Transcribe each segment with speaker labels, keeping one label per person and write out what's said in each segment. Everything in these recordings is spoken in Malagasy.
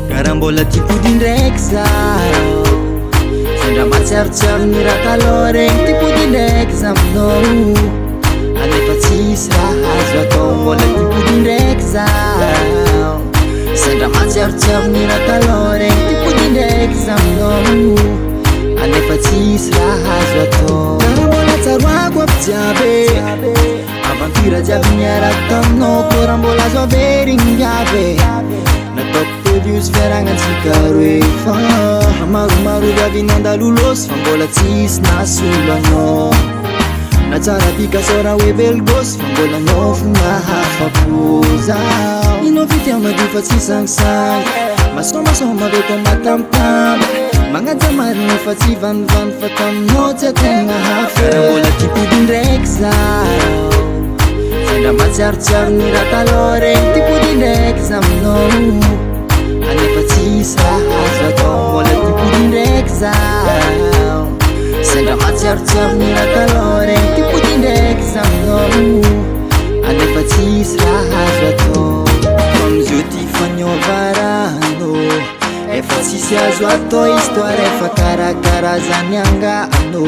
Speaker 1: Karambola tipody ndraiky zaho sendra matsiarotsiaro ny raha taloha regny tipody ndraiky zaminao anefa tsisy raha azo atao mbola tipody ndraiky zaho sendra matsiarotsiaro ny raha taloha regny tipody ndraiky zaminao anefa tsisy raha azo atao karambola tsaroako aby jiaby aventure jiaby niaraka taminao koa mbola azo averigny aby nataoko teliosy fiaragnatsika roe fa maromaro viavy nandalolosy fa mbola tsisy nasolo anao na tsara pikasora hoe belgosy fa mbola anao fo nahafapo zaho inao fitiamadio fa tsy sangisangy masomasoma veto matambitamby magnaja marina fa tsy vanivany fa taminao tsy ategna hafa karambola tipody ndraiky zaho sendra matsiarotsiaro ny raha taloha regny tipody ndraiky zaminao anefa tsisy raha azo atao mbola tipody ndraiky zaho sendra matsiarotsiaro ny raha taloha regny tipody ndraiky zaminao anefa tsisy raha azo atao famizio ty faniôvarano efa tsisy azo atao histoire efa karakarazany angano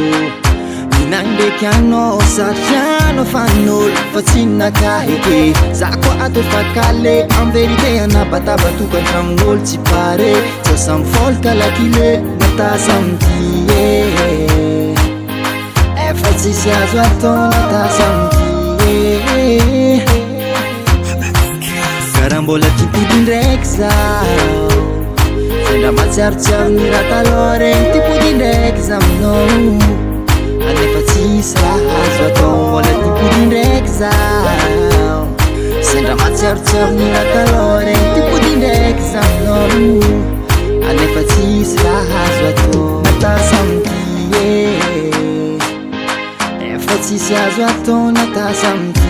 Speaker 1: minagny ndraiky anao satriano fanolo fa tsy nakaheky za koa atao fakale en vérité anabatabatokantramin'olo tsy pare tsao samy fôly kalakile natasa amity efa tsisy azo atao natasa amity karambola tipody ndraiky zaho sendra matsiarotsiaro ny raha taloha regny tipody ndraiky zaminao anefa tsisy raha azo atao mbola tipody ndraiky zaho sendra matsiarotsiaro ny raha taloha regny tipody ndraiky zaminao anefa tsisy raha azo atao natasa amity efa tsisy azo atao natasa amity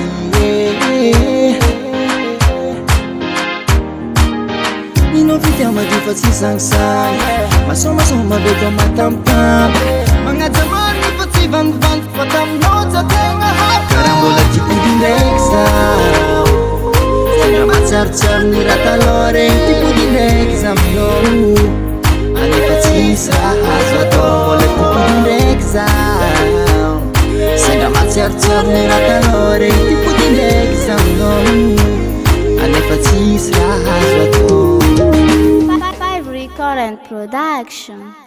Speaker 1: inao fitiamadio fa tsy sangisangy masomasoma veto matambitamby magnaja mariny fa tsy vandivandy fa taminao tsy ategna hafa karambola tipody ndraiky zaho sendra matsiarotsiaro ny raha taloha regny tipody ndraiky zaminao anefa tsisy raha azo atao mbola tipody ndraiky zaho sendra matsiarotsiaro ny raha taloha regny tipody ndraiky zaminao anefa tsisy raha azo atao
Speaker 2: Current production.